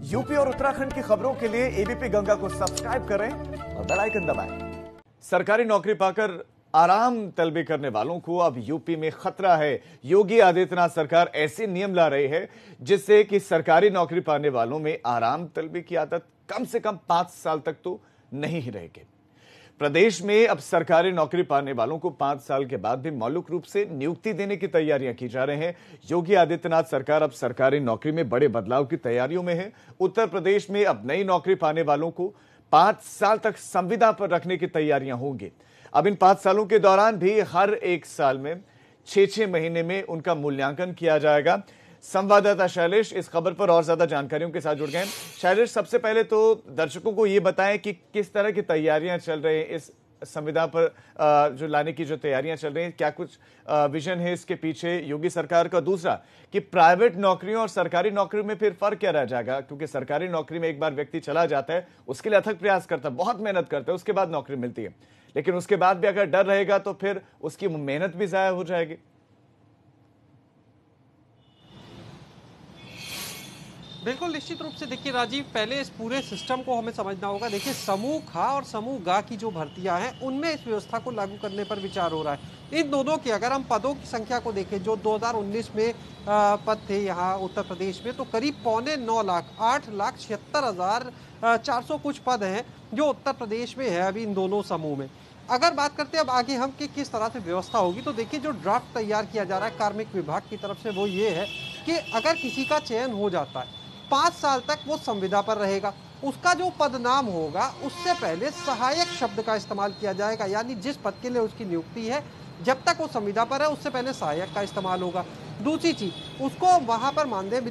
UP और उत्तराखंड की खबरों के लिए एबीपी गंगा को सब्सक्राइब करें और बेल आइकन दबाएं। सरकारी नौकरी पाकर आराम तलबी करने वालों को अब यूपी में खतरा है। योगी आदित्यनाथ सरकार ऐसे नियम ला रही है जिससे कि सरकारी नौकरी पाने वालों में आराम तलबी की आदत कम से कम 5 साल तक तो नहीं ही रहेगी। प्रदेश में अब सरकारी नौकरी पाने वालों को 5 साल के बाद भी मौलिक रूप से नियुक्ति देने की तैयारियां की जा रही हैं। योगी आदित्यनाथ सरकार अब सरकारी नौकरी में बड़े बदलाव की तैयारियों में है। उत्तर प्रदेश में अब नई नौकरी पाने वालों को 5 साल तक संविदा पर रखने की तैयारियां होंगी। अब इन 5 सालों के दौरान भी हर एक साल में 6-6 महीने में उनका मूल्यांकन किया जाएगा। संवाददाता शैलेश इस खबर पर और ज्यादा जानकारियों के साथ जुड़ गए हैं। शैलेश, सबसे पहले तो दर्शकों को यह बताएं कि किस तरह की तैयारियां चल रही हैं इस संविदा पर जो लाने की जो तैयारियां चल रही हैं, क्या कुछ विजन है इसके पीछे योगी सरकार का। दूसरा कि प्राइवेट नौकरियों और सरकारी नौकरी में फिर फर्क क्या रह जाएगा, क्योंकि सरकारी नौकरी में एक बार व्यक्ति चला जाता है, उसके लिए अथक प्रयास करता है, बहुत मेहनत करता है, उसके बाद नौकरी मिलती है, लेकिन उसके बाद भी अगर डर रहेगा तो फिर उसकी मेहनत भी जाया हो जाएगी। बिल्कुल निश्चित रूप से देखिए राजीव, पहले इस पूरे सिस्टम को हमें समझना होगा। देखिए, समूह ख और समूह ग की जो भर्तियां हैं उनमें इस व्यवस्था को लागू करने पर विचार हो रहा है। इन दोनों की अगर हम पदों की संख्या को देखें, जो 2019 में पद थे यहाँ उत्तर प्रदेश में, तो करीब 8.9 लाख 8,76,400 कुछ पद हैं जो उत्तर प्रदेश में है अभी इन दोनों समूह में। अगर बात करते हैं अब आगे हम कि किस तरह से व्यवस्था होगी, तो देखिए जो ड्राफ्ट तैयार किया जा रहा है कार्मिक विभाग की तरफ से वो ये है कि अगर किसी का चयन हो जाता है 5 साल तक वो संविदा पर रहेगा। उसका जो पदनाम होगा उससे पहले सहायक शब्द का इस्तेमाल किया जाएगा, यानी जिस पद के लिए उसकी नियुक्ति है जब तक वो संविदा पर है उससे पहले सहायक का इस्तेमाल होगा। दूसरी चीज, उसको वहां पर मानदेय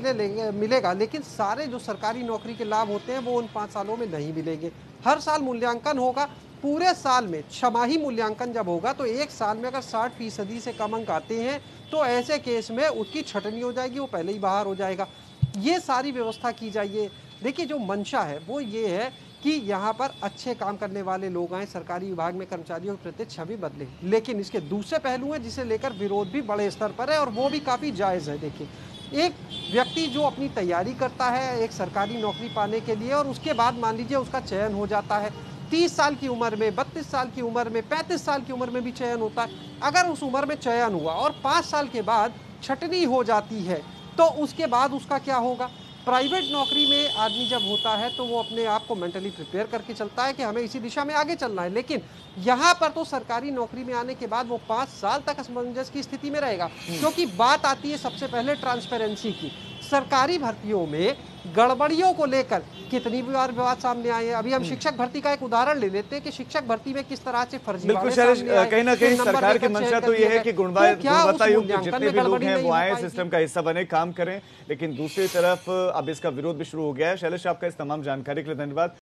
मिलेगा, लेकिन सारे जो सरकारी नौकरी के लाभ होते हैं वो उन 5 सालों में नहीं मिलेंगे। हर साल मूल्यांकन होगा। पूरे साल में छमाही मूल्यांकन जब होगा तो एक साल में अगर 60% से कम अंक आते हैं तो ऐसे केस में उसकी छटनी हो जाएगी, वो पहले ही बाहर हो जाएगा। ये सारी व्यवस्था की जाइए। देखिए, जो मंशा है वो ये है कि यहाँ पर अच्छे काम करने वाले लोग आए, सरकारी विभाग में कर्मचारियों के प्रति छवि बदले, लेकिन इसके दूसरे पहलू हैं जिसे लेकर विरोध भी बड़े स्तर पर है और वो भी काफ़ी जायज़ है। देखिए, एक व्यक्ति जो अपनी तैयारी करता है एक सरकारी नौकरी पाने के लिए और उसके बाद मान लीजिए उसका चयन हो जाता है 30 साल की उम्र में, 32 साल की उम्र में, 35 साल की उम्र में भी चयन होता है। अगर उस उम्र में चयन हुआ और 5 साल के बाद छटनी हो जाती है तो उसके बाद उसका क्या होगा। प्राइवेट नौकरी में आदमी जब होता है तो वो अपने आप को मेंटली प्रिपेयर करके चलता है कि हमें इसी दिशा में आगे चलना है, लेकिन यहाँ पर तो सरकारी नौकरी में आने के बाद वो 5 साल तक असमंजस की स्थिति में रहेगा। क्योंकि बात आती है सबसे पहले ट्रांसपेरेंसी की। सरकारी भर्तियों में गड़बड़ियों को लेकर कितनी बार विवाद सामने आए हैं। अभी हम शिक्षक भर्ती का एक उदाहरण ले लेते हैं कि शिक्षक भर्ती में किस तरह से फर्जीवाड़े सामने आए। कहीं ना कहीं सरकार की मंशा तो यह है कि गुणवत्ता युक्त जितने भी लोग हैं वो आए, सिस्टम का हिस्सा बने, काम करें, लेकिन दूसरी तरफ अब इसका विरोध भी शुरू हो गया है। शैलेश, आपका इस तमाम जानकारी के लिए धन्यवाद।